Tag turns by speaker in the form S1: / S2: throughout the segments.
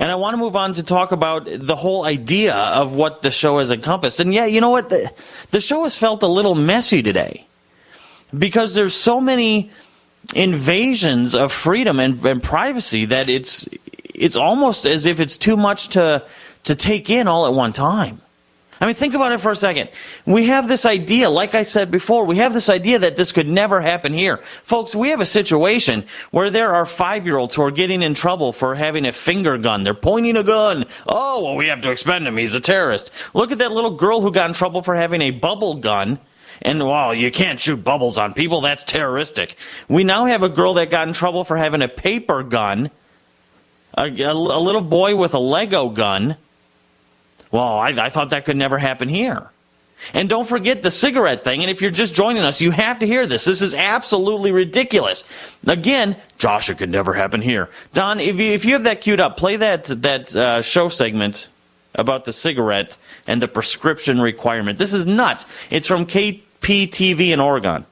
S1: And I want to move on to talk about the whole idea of what the show has encompassed. And yeah, you know what? The show has felt a little messy today because there's so many invasions of freedom and privacy that it's almost as if it's too much to take in all at one time. I mean, think about it for a second. We have this idea, like I said before, we have this idea that this could never happen here. Folks, we have a situation where there are 5-year-olds who are getting in trouble for having a finger gun. They're pointing a gun. Oh, well, we have to expend him. He's a terrorist. Look at that little girl who got in trouble for having a bubble gun. And, well, you can't shoot bubbles on people. That's terroristic. We now have a girl that got in trouble for having a paper gun. A little boy with a Lego gun. Well, I thought that could never happen here. And don't forget the cigarette thing. And if you're just joining us, you have to hear this. This is absolutely ridiculous. Again, Josh, it could never happen here. Don, if you have that queued up, play that show segment about the cigarette and the prescription requirement. This is nuts. It's from KPTV in Oregon.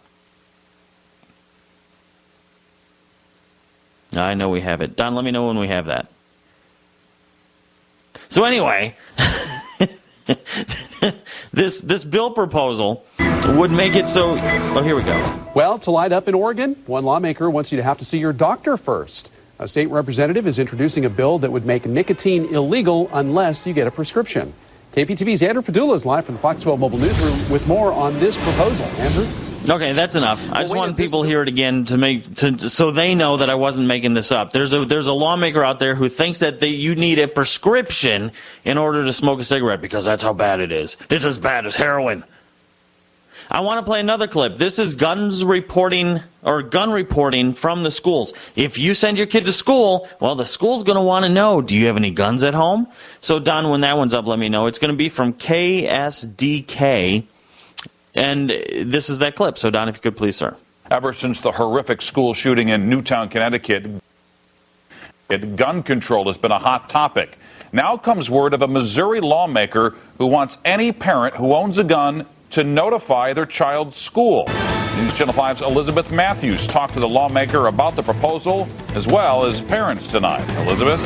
S1: I know we have it. Don, let me know when we have that. So anyway, this bill proposal would make it so... Oh, here we go.
S2: Well, to light up in Oregon, one lawmaker wants you to have to see your doctor first. A state representative is introducing a bill that would make nicotine illegal unless you get a prescription. KPTV's Andrew Padula is live from the Fox 12 Mobile Newsroom with more on this proposal. Andrew?
S1: Okay, that's enough. I just want people to hear it again so they know that I wasn't making this up. There's a lawmaker out there who thinks that you need a prescription in order to smoke a cigarette because that's how bad it is. It's as bad as heroin. I want to play another clip. This is gun reporting from the schools. If you send your kid to school, well, the school's going to want to know, do you have any guns at home? So, Don, when that one's up, let me know. It's going to be from KSDK. And this is that clip. So, Don, if you could please, sir.
S3: Ever since the horrific school shooting in Newtown, Connecticut, gun control has been a hot topic. Now comes word of a Missouri lawmaker who wants any parent who owns a gun to notify their child's school. News Channel 5's Elizabeth Matthews talked to the lawmaker about the proposal as well as parents tonight. Elizabeth?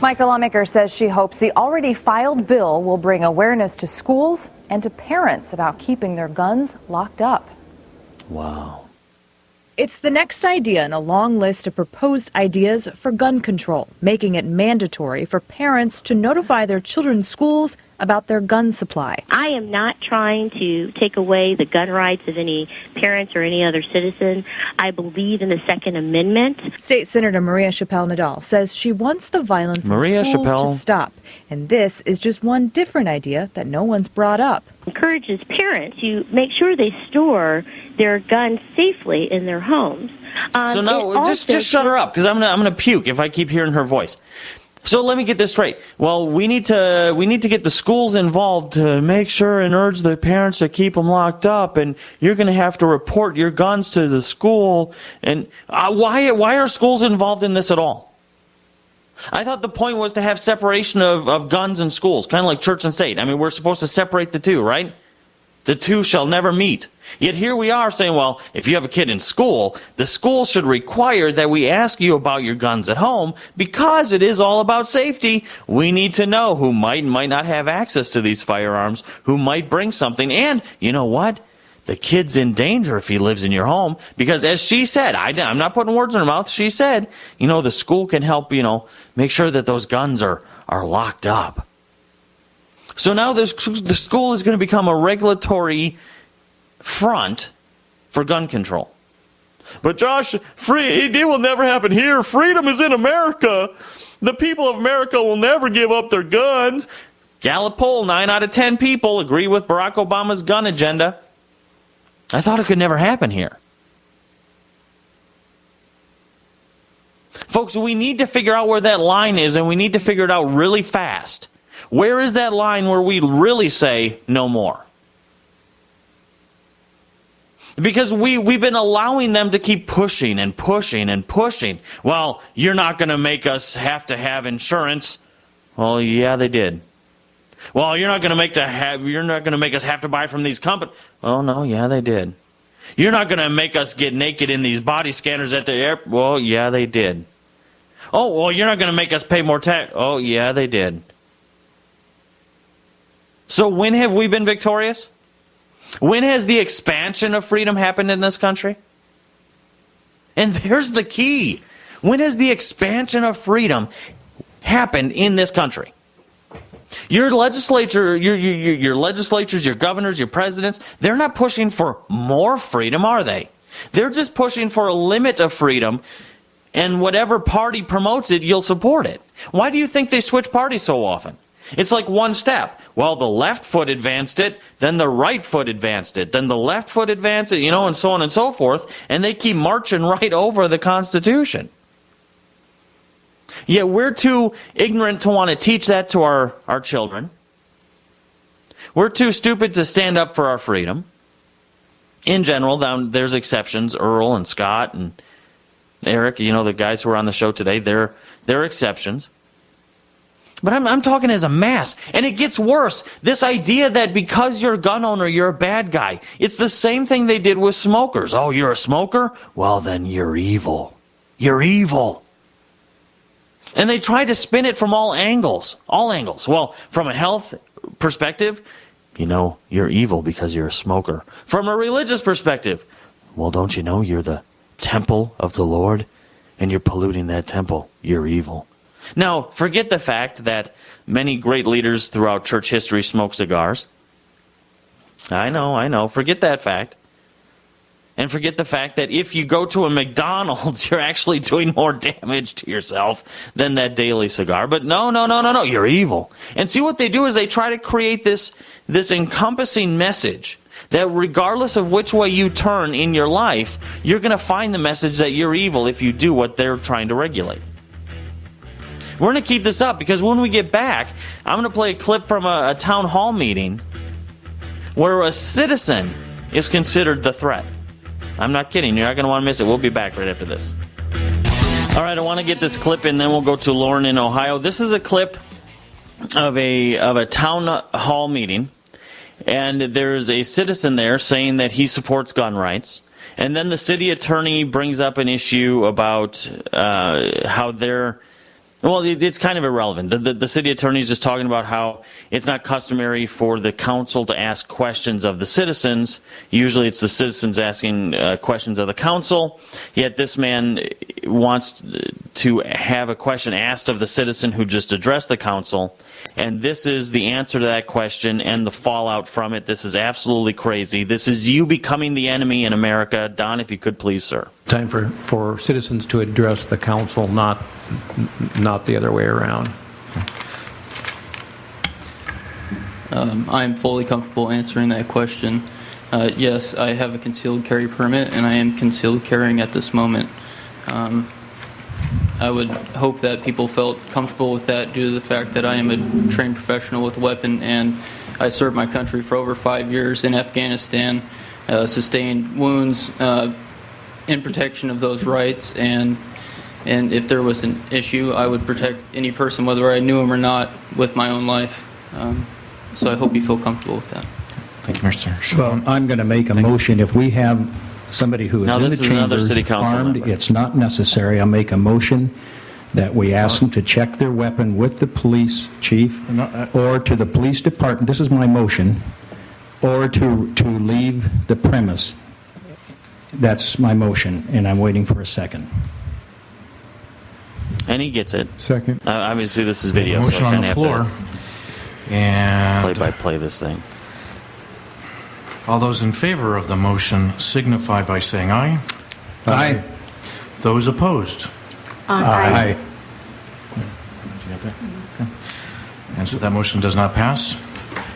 S4: Mike, the lawmaker says she hopes the already filed bill will bring awareness to schools and to parents about keeping their guns locked up.
S1: Wow.
S5: It's the next idea in a long list of proposed ideas for gun control, making it mandatory for parents to notify their children's schools about their gun supply.
S6: I am not trying to take away the gun rights of any parents or any other citizen. I believe in the Second Amendment.
S5: State Senator Maria Chappelle-Nadal says she wants the violence in schools to stop. And this is just one different idea that no one's brought up.
S6: Encourages parents to make sure they store their guns safely in their homes.
S1: So now, just shut her up, because I'm gonna puke if I keep hearing her voice. So let me get this straight. Well, we need to get the schools involved to make sure and urge the parents to keep them locked up, and you're going to have to report your guns to the school. And why are schools involved in this at all? I thought the point was to have separation of guns and schools, kind of like church and state. I mean, we're supposed to separate the two, right? The two shall never meet. Yet here we are saying, well, if you have a kid in school, the school should require that we ask you about your guns at home because it is all about safety. We need to know who might and might not have access to these firearms, who might bring something. And you know what? The kid's in danger if he lives in your home because, as she said, I'm not putting words in her mouth. She said, the school can help, make sure that those guns are locked up. So now the school is going to become a regulatory front for gun control. But Josh, it will never happen here. Freedom is in America. The people of America will never give up their guns. Gallup poll, 9 out of 10 people agree with Barack Obama's gun agenda. I thought it could never happen here. Folks, we need to figure out where that line is, and we need to figure it out really fast. Where is that line where we really say no more? Because we've been allowing them to keep pushing and pushing and pushing. Well, you're not going to make us have to have insurance. Well, yeah, they did. Well, you're not going to make us have to buy from these companies. Oh, no, yeah, they did. You're not going to make us get naked in these body scanners at the airport. Well, yeah, they did. Oh, well, you're not going to make us pay more tax. Oh, yeah, they did. So when have we been victorious? When has the expansion of freedom happened in this country? And there's the key. When has the expansion of freedom happened in this country? Your legislature, your legislatures, your governors, your presidents, they're not pushing for more freedom, are they? They're just pushing for a limit of freedom, and whatever party promotes it, you'll support it. Why do you think they switch parties so often? It's like one step. Well, the left foot advanced it, then the right foot advanced it, then the left foot advanced it, and so on and so forth, and they keep marching right over the Constitution. Yet we're too ignorant to want to teach that to our children. We're too stupid to stand up for our freedom. In general, there's exceptions. Earl and Scott and Eric, the guys who are on the show today, they're exceptions. But I'm talking as a mass. And it gets worse. This idea that because you're a gun owner, you're a bad guy. It's the same thing they did with smokers. Oh, you're a smoker? Well, then you're evil. You're evil. And they try to spin it from all angles. All angles. Well, from a health perspective, you're evil because you're a smoker. From a religious perspective, well, don't you know you're the temple of the Lord? And you're polluting that temple. You're evil. Now, forget the fact that many great leaders throughout church history smoke cigars. I know. Forget that fact. And forget the fact that if you go to a McDonald's, you're actually doing more damage to yourself than that daily cigar. But no, you're evil. And see, what they do is they try to create this encompassing message that regardless of which way you turn in your life, you're going to find the message that you're evil if you do what they're trying to regulate. We're going to keep this up because when we get back, I'm going to play a clip from a town hall meeting where a citizen is considered the threat. I'm not kidding. You're not going to want to miss it. We'll be back right after this. All right, I want to get this clip in, then we'll go to Lauren in Ohio. This is a clip of a town hall meeting, and there's a citizen there saying that he supports gun rights. And then the city attorney brings up an issue about how they're... Well, it's kind of irrelevant. The city attorney is just talking about how it's not customary for the council to ask questions of the citizens. Usually it's the citizens asking questions of the council. Yet this man wants to have a question asked of the citizen who just addressed the council. And this is the answer to that question and the fallout from it. This is absolutely crazy. This is you becoming the enemy in America. Don, if you could please, sir.
S7: Time for citizens to address the council, not the other way around.
S8: I'm fully comfortable answering that question. Yes, I have a concealed carry permit, and I am concealed carrying at this moment. I would hope that people felt comfortable with that due to the fact that I am a trained professional with a weapon, and I served my country for over 5 years in Afghanistan, sustained wounds in protection of those rights, and if there was an issue, I would protect any person, whether I knew him or not, with my own life. So I hope you feel comfortable with that.
S9: Thank you, Mr. Schwab.
S10: Well, I'm going to make a motion. If we have somebody who is in the chamber armed, it's not necessary. I'll make a motion that we ask them to check their weapon with the police chief or to the police department. This is my motion. Or to leave the premise. That's my motion, and I'm waiting for a second.
S1: And he gets it.
S9: Second.
S1: Obviously, this is video.
S9: Motion
S1: so I
S9: on the floor. And
S1: play-by-play this thing.
S9: All those in favor of the motion signify by saying aye.
S10: Aye.
S9: Those opposed?
S10: Aye.
S9: Okay. And so that motion does not pass.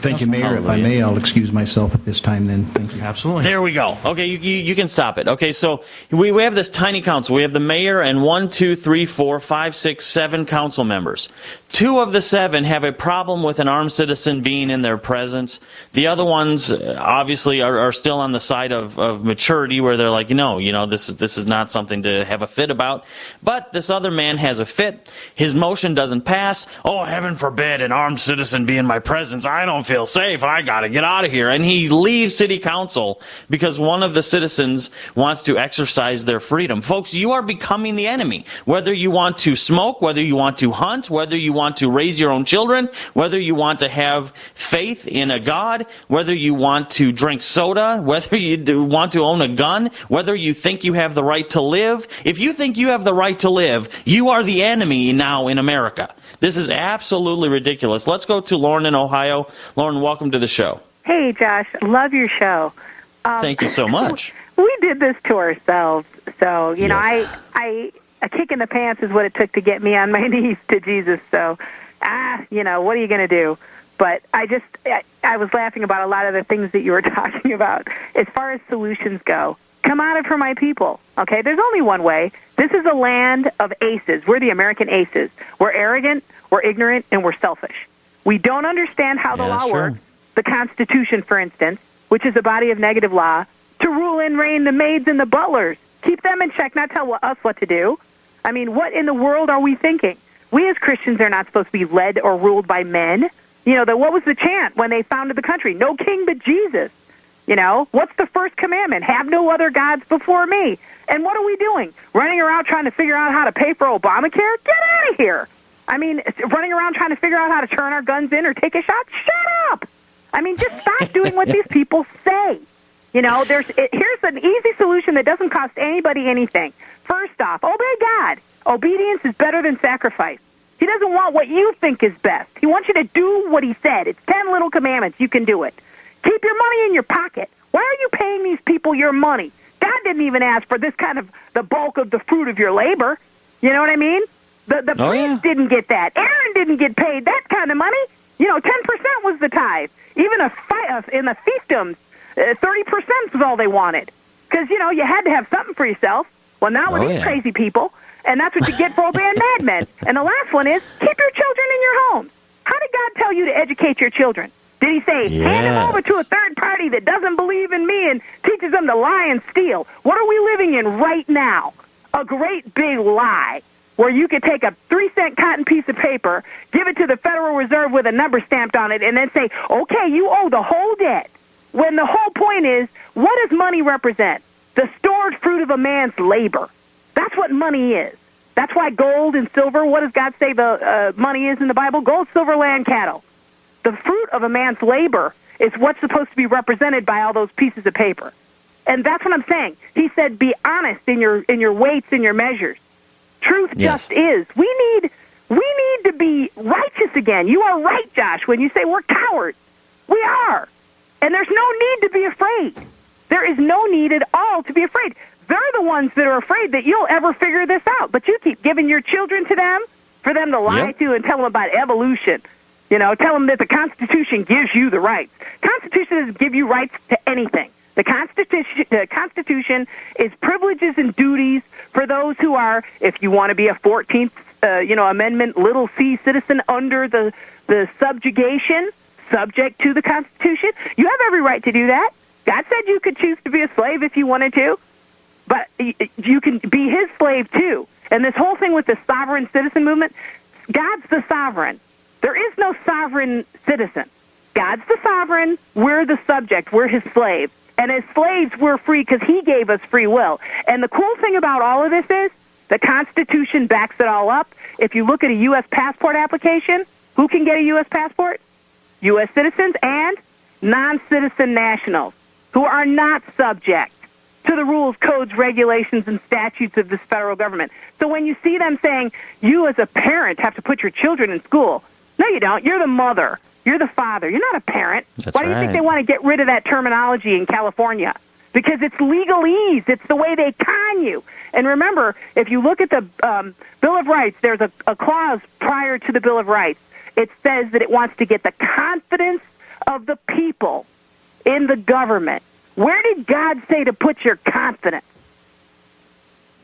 S10: Thank you, Mayor. If I may, I'll excuse myself at this time then. Thank you.
S9: Absolutely.
S1: There we go. Okay, you can stop it. Okay, so we have this tiny council. We have the mayor and 1, 2, 3, 4, 5, 6, 7 council members. 2 of the 7 have a problem with an armed citizen being in their presence. The other ones obviously are still on the side of maturity, where they're like, this is not something to have a fit about. But this other man has a fit. His motion doesn't pass. Oh, heaven forbid an armed citizen be in my presence. I don't don't feel safe. I got to get out of here. And he leaves city council because one of the citizens wants to exercise their freedom. Folks, you are becoming the enemy. Whether you want to smoke, whether you want to hunt, whether you want to raise your own children, whether you want to have faith in a God, whether you want to drink soda, whether you want to own a gun, whether you think you have the right to live. If you think you have the right to live, you are the enemy now in America. This is absolutely ridiculous. Let's go to Lauren in Ohio. Lauren, welcome to the show.
S11: Hey, Josh. Love your show.
S1: Thank you so much.
S11: We did this to ourselves. So, you know, a kick in the pants is what it took to get me on my knees to Jesus. So, you know, what are you going to do? But I was laughing about a lot of the things that you were talking about. As far as solutions go, come out of for my people. Okay, there's only one way. This is a land of aces. We're the American aces. We're arrogant, we're ignorant, and we're selfish. We don't understand how the law works. The Constitution, for instance, which is a body of negative law, to rule and reign the maids and the butlers. Keep them in check, not tell us what to do. I mean, what in the world are we thinking? We as Christians are not supposed to be led or ruled by men. You know, what was the chant when they founded the country? No king but Jesus. You know, what's the first commandment? Have no other gods before me. And what are we doing? Running around trying to figure out how to pay for Obamacare? Get out of here. I mean, running around trying to figure out how to turn our guns in or take a shot? Shut up. I mean, just stop doing what these people say. You know, here's an easy solution that doesn't cost anybody anything. First off, obey God. Obedience is better than sacrifice. He doesn't want what you think is best. He wants you to do what he said. It's 10 little commandments. You can do it. Keep your money in your pocket. Why are you paying these people your money? God didn't even ask for this kind of the bulk of the fruit of your labor. You know what I mean? The priest didn't get that. Aaron didn't get paid that kind of money. You know, 10% was the tithe. Even in the fiefdoms, 30% was all they wanted. Because, you know, you had to have something for yourself. Well, not with these crazy people. And that's what you get for obeying madmen. And the last one is, keep your children in your homes. How did God tell you to educate your children? Did he say, hand them over to a third party that doesn't believe in me and teaches them to lie and steal? What are we living in right now? A great big lie where you could take a 3-cent cotton piece of paper, give it to the Federal Reserve with a number stamped on it, and then say, okay, you owe the whole debt. When the whole point is, what does money represent? The stored fruit of a man's labor. That's what money is. That's why gold and silver, what does God say the money is in the Bible? Gold, silver, land, cattle. The fruit of a man's labor is what's supposed to be represented by all those pieces of paper. And that's what I'm saying. He said, be honest in your weights and your measures. Truth just is. We need to be righteous again. You are right, Josh, when you say we're cowards. We are. And there's no need to be afraid. There is no need at all to be afraid. They're the ones that are afraid that you'll ever figure this out. But you keep giving your children to them for them to lie to and tell them about evolution. You know, tell them that the Constitution gives you the rights. Constitution doesn't give you rights to anything. The Constitution is privileges and duties for those who are, if you want to be a 14th, Amendment, little c citizen under the subjugation, subject to the Constitution. You have every right to do that. God said you could choose to be a slave if you wanted to, but you can be his slave too. And this whole thing with the sovereign citizen movement, God's the sovereign. There is no sovereign citizen. God's the sovereign. We're the subject. We're his slave. And as slaves, we're free because he gave us free will. And the cool thing about all of this is the Constitution backs it all up. If you look at a U.S. passport application, who can get a U.S. passport? U.S. citizens and non-citizen nationals who are not subject to the rules, codes, regulations, and statutes of this federal government. So when you see them saying, you as a parent have to put your children in school, no, you don't. You're the mother. You're the father. You're not a parent. Why do you think they want to get rid of that terminology in California? Because it's legalese. It's the way they con you. And remember, if you look at the Bill of Rights, there's a clause prior to the Bill of Rights. It says that it wants to get the confidence of the people in the government. Where did God say to put your confidence?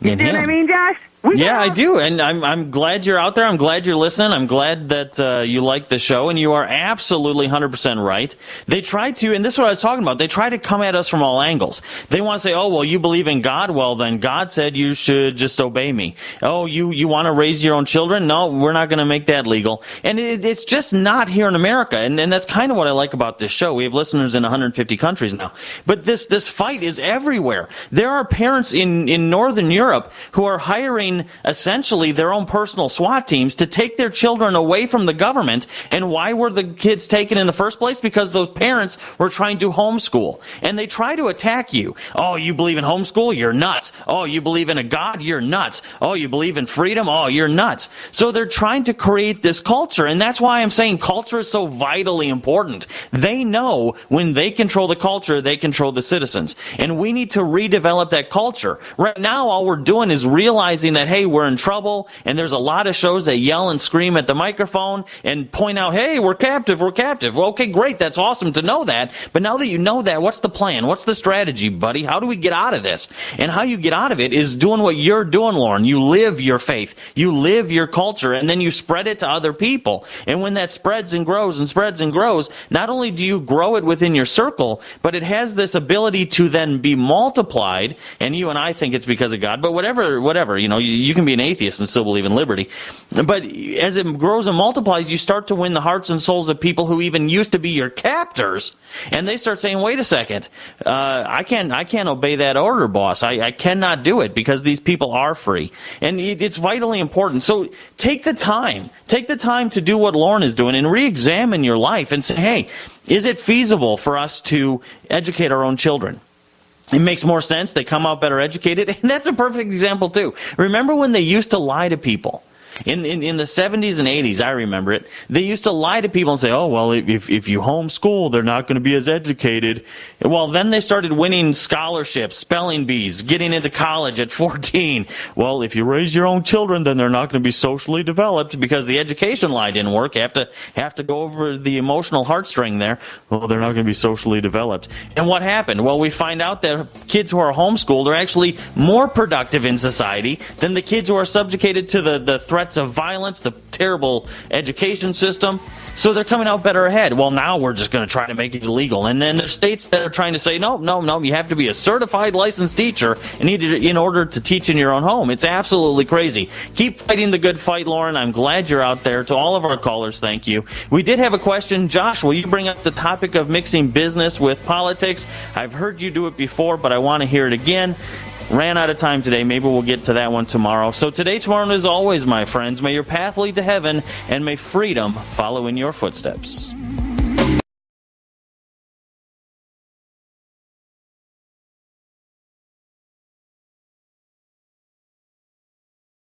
S11: You know what I mean, Josh?
S1: Yeah, I do, and I'm glad you're out there. I'm glad you're listening. I'm glad that you like the show, and you are absolutely 100% right. They try to, and this is what I was talking about, they try to come at us from all angles. They want to say, oh, well, you believe in God? Well, then God said you should just obey me. Oh, you want to raise your own children? No, we're not going to make that legal. And it's just not here in America, and that's kind of what I like about this show. We have listeners in 150 countries now. But this fight is everywhere. There are parents in Northern Europe who are hiring essentially their own personal SWAT teams to take their children away from the government. And why were the kids taken in the first place? Because those parents were trying to homeschool. And they try to attack you. Oh, you believe in homeschool? You're nuts. Oh, you believe in a God? You're nuts. Oh, you believe in freedom? Oh, you're nuts. So they're trying to create this culture. And that's why I'm saying culture is so vitally important. They know when they control the culture, they control the citizens. And we need to redevelop that culture. Right now, all we're doing is realizing that, hey, we're in trouble, and there's a lot of shows that yell and scream at the microphone and point out, hey, we're captive, we're captive. Well, okay, great, that's awesome to know that, but now that you know that, what's the plan? What's the strategy, buddy? How do we get out of this? And how you get out of it is doing what you're doing, Lauren. You live your faith, you live your culture, and then you spread it to other people. And when that spreads and grows and spreads and grows, not only do you grow it within your circle, but it has this ability to then be multiplied, and you and I think it's because of God, but whatever, you can be an atheist and still believe in liberty. But as it grows and multiplies, you start to win the hearts and souls of people who even used to be your captors, and they start saying, wait a second, I can't obey that order, boss. I cannot do it because these people are free. And it's vitally important. So take the time to do what Lauren is doing and re-examine your life and say, hey, is it feasible for us to educate our own children? It makes more sense. They come out better educated. And that's a perfect example, too. Remember when they used to lie to people? In the 70s and 80s, I remember it, they used to lie to people and say, oh, well, if you homeschool, they're not going to be as educated. Well, then they started winning scholarships, spelling bees, getting into college at 14. Well, if you raise your own children, then they're not going to be socially developed because the education lie didn't work. Have to go over the emotional heartstring there. Well, they're not going to be socially developed. And what happened? Well, we find out that kids who are homeschooled are actually more productive in society than the kids who are subjugated to the threats of violence, the terrible education system. So they're coming out better ahead. Well, now we're just going to try to make it illegal. And then there's states that are trying to say, no, you have to be a certified licensed teacher in order to teach in your own home. It's absolutely crazy. Keep fighting the good fight, Lauren. I'm glad you're out there. To all of our callers, thank you. We did have a question. Josh, will you bring up the topic of mixing business with politics? I've heard you do it before, but I want to hear it again. Ran out of time today. Maybe we'll get to that one tomorrow. So today, tomorrow, and as always, my friends, may your path lead to heaven, and may freedom follow in your footsteps.